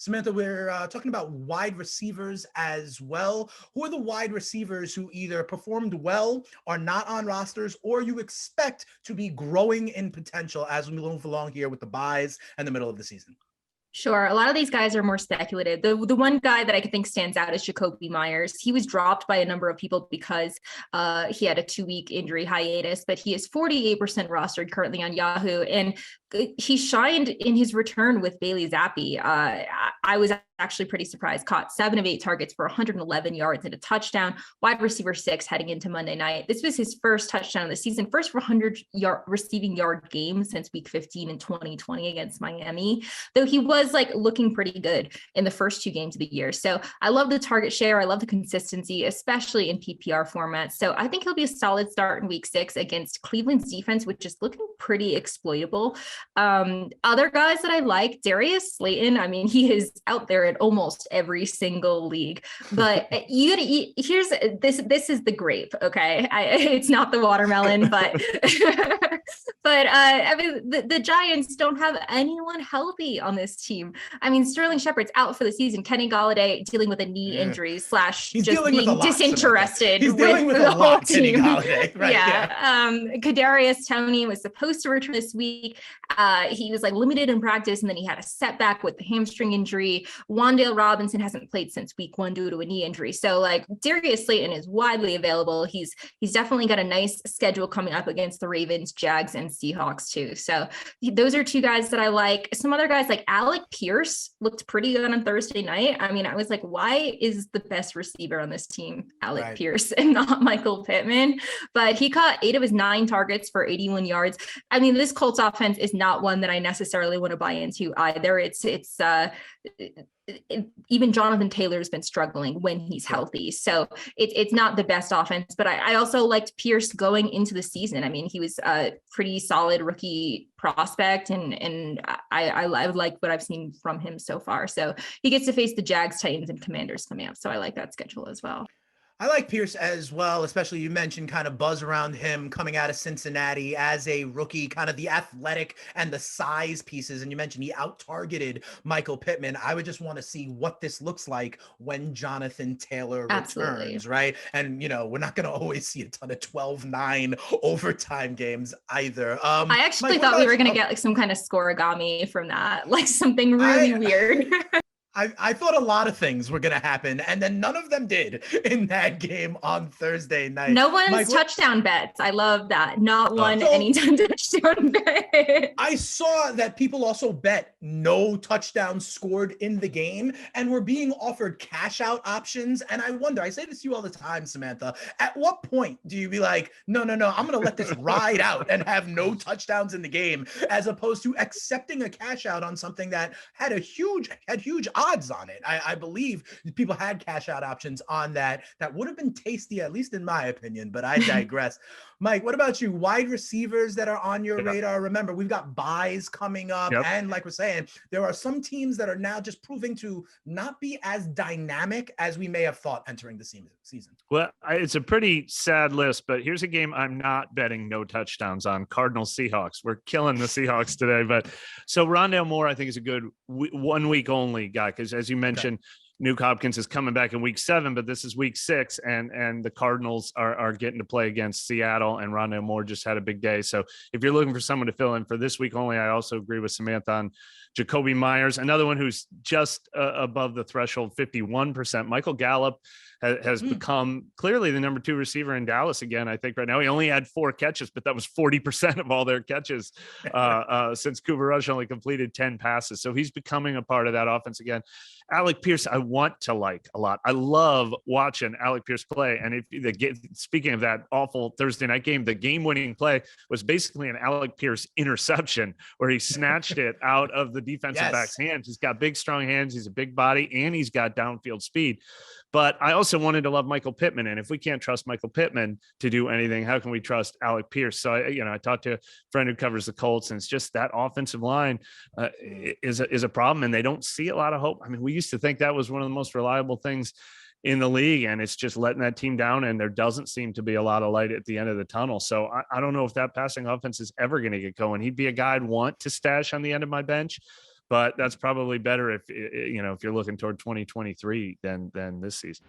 Samantha, we're talking about wide receivers as well. Who are the wide receivers who either performed well, are not on rosters, or you expect to be growing in potential as we move along here with the buys and the middle of the season? Sure. A lot of these guys are more speculative. The one guy that I think stands out is Jacoby Myers. He was dropped by a number of people because he had a 2-week injury hiatus, but he is 48% rostered currently on Yahoo. And he shined in his return with Bailey Zappi. I was actually pretty surprised. Caught 7 of 8 targets for 111 yards and a touchdown. Wide receiver 6 heading into Monday night. This was his first touchdown of the season, first 100-yard receiving yard game since week 15 in 2020 against Miami, though he was like looking pretty good in the first 2 games of the year. So I love the target share. I love the consistency, especially in PPR formats. So I think he'll be a solid start in week 6 against Cleveland's defense, which is looking pretty exploitable. Other guys that I like, Darius Slayton. I mean, he is out there in almost every single league, but here's this is the grape. Okay. It's not the watermelon, but, I mean, the Giants don't have anyone healthy on this team. I mean, Sterling Shepard's out for the season. Kenny Golladay dealing with a knee injury / just being disinterested with the whole team. Right? Yeah. Kadarius Toney was supposed to return this week. He was like limited in practice, and then he had a setback with the hamstring injury. Wan'Dale Robinson hasn't played since week 1 due to a knee injury. So like Darius Slayton is widely available. He's definitely got a nice schedule coming up against the Ravens, Jags, and Seahawks too. So those are 2 guys that I like. Some other guys like Alec Pierce looked pretty good on Thursday night. I mean, I was like, why is the best receiver on this team Alec Pierce and not Michael Pittman? But he caught 8 of his 9 targets for 81 yards. I mean, this Colts offense is not one that I necessarily want to buy into either. Even Jonathan Taylor's been struggling when he's healthy. So it's not the best offense, but I also liked Pierce going into the season. I mean, he was a pretty solid rookie prospect, and I like what I've seen from him so far. So he gets to face the Jags, Titans, and Commanders coming up. So I like that schedule as well. I like Pierce as well, especially you mentioned kind of buzz around him coming out of Cincinnati as a rookie, kind of the athletic and the size pieces. And you mentioned he out-targeted Michael Pittman. I would just want to see what this looks like when Jonathan Taylor returns, right? And, we're not going to always see a ton of 12-9 overtime games either. I actually thought we were going to get like some kind of scoregami from that, like something really weird. I thought a lot of things were going to happen, and then none of them did in that game on Thursday night. No one's touchdown bets. I love that. Not one anytime touchdown bet. I saw that people also bet no touchdowns scored in the game and were being offered cash out options. And I wonder, I say this to you all the time, Samantha, at what point do you be like, no, I'm going to let this ride out and have no touchdowns in the game, as opposed to accepting a cash out on something that had huge odds on it. I believe people had cash out options on that would have been tasty, at least in my opinion, but I digress. Mike, what about you? Wide receivers that are on your radar? Remember, we've got buys coming up. And like we're saying, there are some teams that are now just proving to not be as dynamic as we may have thought entering the season. Well, it's a pretty sad list, but here's a game I'm not betting no touchdowns on. Cardinals Seahawks. We're killing the Seahawks today. But so Rondo Moore, I think, is a good 1 week only guy, because as you mentioned, Nuke Hopkins is coming back in week 7, but this is week 6, and the Cardinals are getting to play against Seattle, and Rondo Moore just had a big day. So if you're looking for someone to fill in for this week only, I also agree with Samantha on Jacoby Myers. Another one who's just above the threshold, 51%. Michael Gallup has become clearly the number 2 receiver in Dallas again. I think right now he only had 4 catches, but that was 40% of all their catches since Cooper Rush only completed 10 passes. So he's becoming a part of that offense again. Alec Pierce, I want to like a lot. I love watching Alec Pierce play. And speaking of that awful Thursday night game, the game-winning play was basically an Alec Pierce interception where he snatched it out of the defensive back's hands. He's got big, strong hands. He's a big body, and he's got downfield speed. But I also wanted to love Michael Pittman. And if we can't trust Michael Pittman to do anything, how can we trust Alec Pierce? So, I talked to a friend who covers the Colts, and it's just that offensive line is a problem, and they don't see a lot of hope. I mean, we used to think that was one of the most reliable things in the league, and it's just letting that team down, and there doesn't seem to be a lot of light at the end of the tunnel. So I don't know if that passing offense is ever going to get going. He'd be a guy I'd want to stash on the end of my bench, but that's probably better if if you're looking toward 2023 than this season.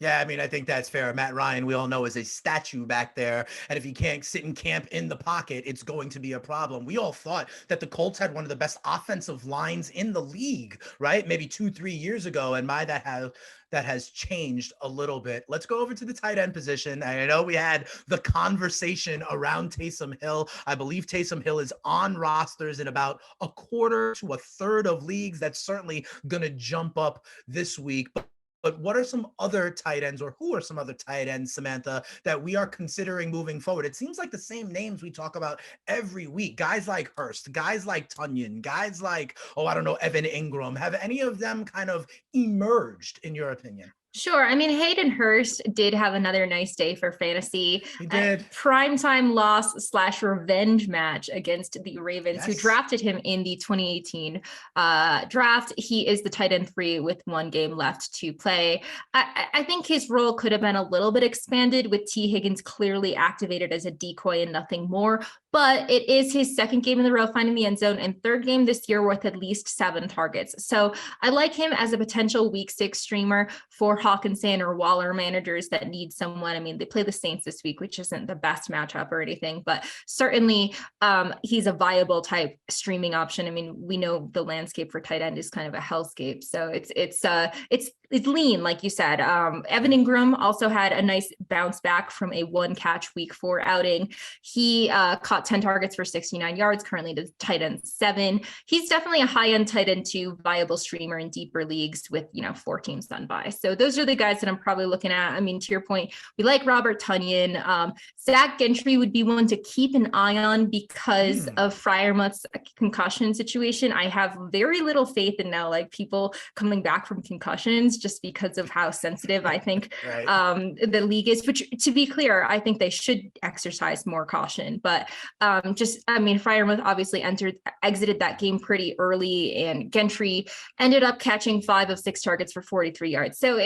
Yeah, I mean, I think that's fair. Matt Ryan, we all know, is a statue back there. And if he can't sit and camp in the pocket, it's going to be a problem. We all thought that the Colts had one of the best offensive lines in the league, right? Maybe 2-3 years ago. And that has changed a little bit. Let's go over to the tight end position. I know we had the conversation around Taysom Hill. I believe Taysom Hill is on rosters in about a quarter to a third of leagues. That's certainly going to jump up this week. But what are some other tight ends, or who are some other tight ends, Samantha, that we are considering moving forward? It seems like the same names we talk about every week. Guys like Hurst, guys like Tunyon, guys like, I don't know, Evan Ingram. Have any of them kind of emerged, in your opinion? Sure. I mean, Hayden Hurst did have another nice day for fantasy. He did. Primetime loss/revenge match against the Ravens, who Yes. drafted him in the 2018 draft. He is the tight end 3 with 1 game left to play. I think his role could have been a little bit expanded with T. Higgins clearly activated as a decoy and nothing more. But it is his 2nd game in a row finding the end zone and 3rd game this year with at least 7 targets. So I like him as a potential week 6 streamer for Hawkinson or Waller managers that need someone. I mean, they play the Saints this week, which isn't the best matchup or anything, but certainly he's a viable type streaming option. I mean, we know the landscape for tight end is kind of a hellscape. So it's lean, like you said. Evan Ingram also had a nice bounce back from a 1-catch week 4 outing. He caught 10 targets for 69 yards, currently to tight end 7. He's definitely a high-end tight end 2 viable streamer in deeper leagues with, 4 teams done by. So those are the guys that I'm probably looking at. I mean, to your point, we like Robert Tunyon. Zach Gentry would be one to keep an eye on because of Freiermuth's concussion situation. I have very little faith in now, like, people coming back from concussions just because of how sensitive I think the league is, which, to be clear, I think they should exercise more caution. But Freiermuth obviously exited that game pretty early, and Gentry ended up catching 5 of 6 targets for 43 yards. So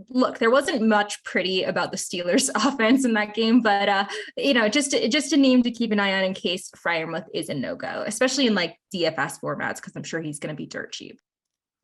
look, there wasn't much pretty about the Steelers offense in that game, but just a name to keep an eye on in case Freiermuth is a no-go, especially in like DFS formats, because I'm sure he's going to be dirt cheap.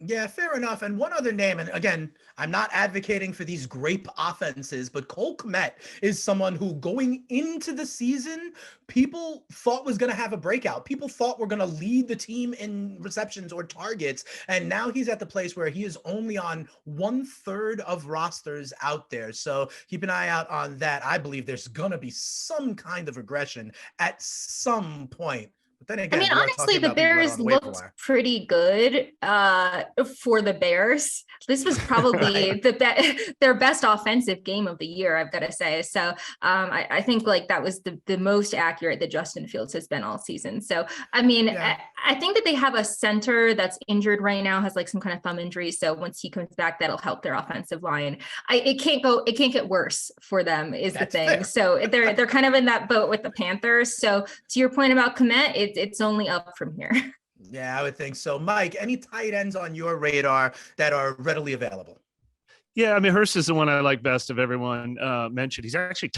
Yeah, fair enough. And one other name, and again, I'm not advocating for these grape offenses, but Cole Kmet is someone who, going into the season, people thought was going to have a breakout. People thought we're going to lead the team in receptions or targets. And now he's at the place where he is only on 1/3 of rosters out there. So keep an eye out on that. I believe there's going to be some kind of regression at some point. But then again, honestly, the Bears looked pretty good for the Bears. This was probably their best offensive game of the year, I've got to say. So I think like that was the most accurate that Justin Fields has been all season. So, I mean, I think that they have a center that's injured right now, has like some kind of thumb injury. So once he comes back, that'll help their offensive line. It can't get worse for them is the thing. Fair. So they're kind of in that boat with the Panthers. So to your point about Kmet, it's only up from here. Yeah, I would think so. Mike, any tight ends on your radar that are readily available? Yeah, I mean, Hurst is the one I like best of everyone mentioned. He's actually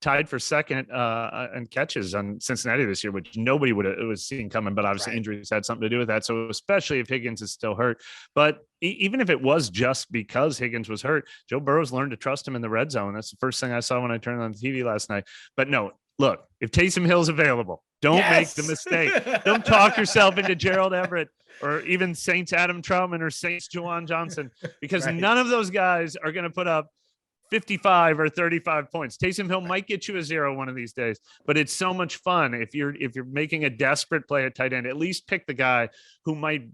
tied for second in catches on Cincinnati this year, which nobody would have seen coming, but obviously injuries had something to do with that. So especially if Higgins is still hurt, but even if it was just because Higgins was hurt, Joe Burrow's learned to trust him in the red zone. That's the first thing I saw when I turned on the TV last night. But no, look, if Taysom Hill's available, don't make the mistake. Don't talk yourself into Gerald Everett or even Saints Adam Troutman or Saints Juwan Johnson, because none of those guys are going to put up 55 or 35 points. Taysom Hill might get you a 0 one of these days, but it's so much fun. If you're making a desperate play at tight end, at least pick the guy who might,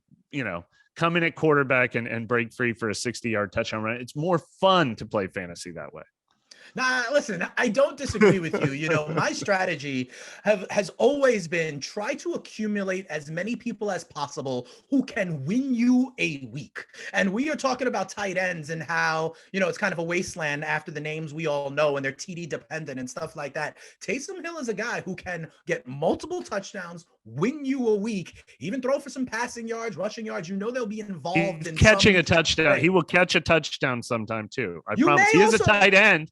come in at quarterback and break free for a 60-yard touchdown run. It's more fun to play fantasy that way. Nah, listen, I don't disagree with you. My strategy has always been try to accumulate as many people as possible who can win you a week. And we are talking about tight ends and how, it's kind of a wasteland after the names we all know and they're TD dependent and stuff like that. Taysom Hill is a guy who can get multiple touchdowns, win you a week, even throw for some passing yards, rushing yards. They'll be involved in catching a touchdown. He will catch a touchdown sometime too. I promise. He is a tight end.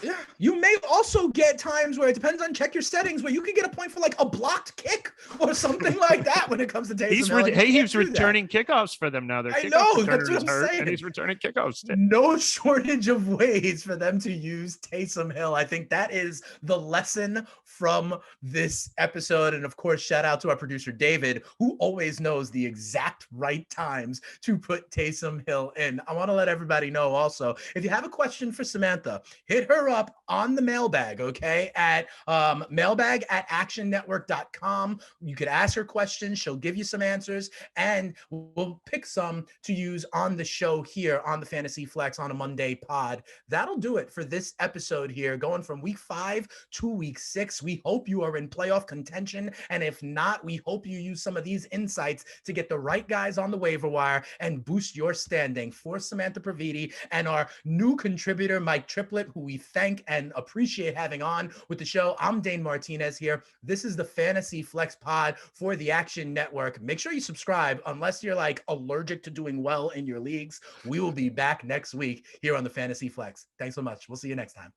Yeah, you may also get times where it depends on check your settings where you can get a point for like a blocked kick or something like that when it comes to Taysom Hill. He's returning kickoffs for them now. Their I kickoff know, returner that's what is I'm hurt, saying. and he's returning kickoffs. No shortage of ways for them to use Taysom Hill. I think that is the lesson from this episode. And of course, shout out to our producer, David, who always knows the exact right times to put Taysom Hill in. I want to let everybody know also, if you have a question for Samantha, hit her up on the mailbag, okay? At mailbag@actionnetwork.com. You could ask her questions. She'll give you some answers, and we'll pick some to use on the show here on the Fantasy Flex on a Monday pod. That'll do it for this episode here, going from week 5 to week 6. We hope you are in playoff contention, and if not, we hope you use some of these insights to get the right guys on the waiver wire and boost your standing. For Samantha Praviti and our new contributor, Mike Triplett, who we thank and appreciate having on with the show, I'm Dane Martinez here. This is the Fantasy Flex pod for the Action Network. Make sure you subscribe unless you're like allergic to doing well in your leagues. We will be back next week here on the Fantasy Flex. Thanks so much. We'll see you next time.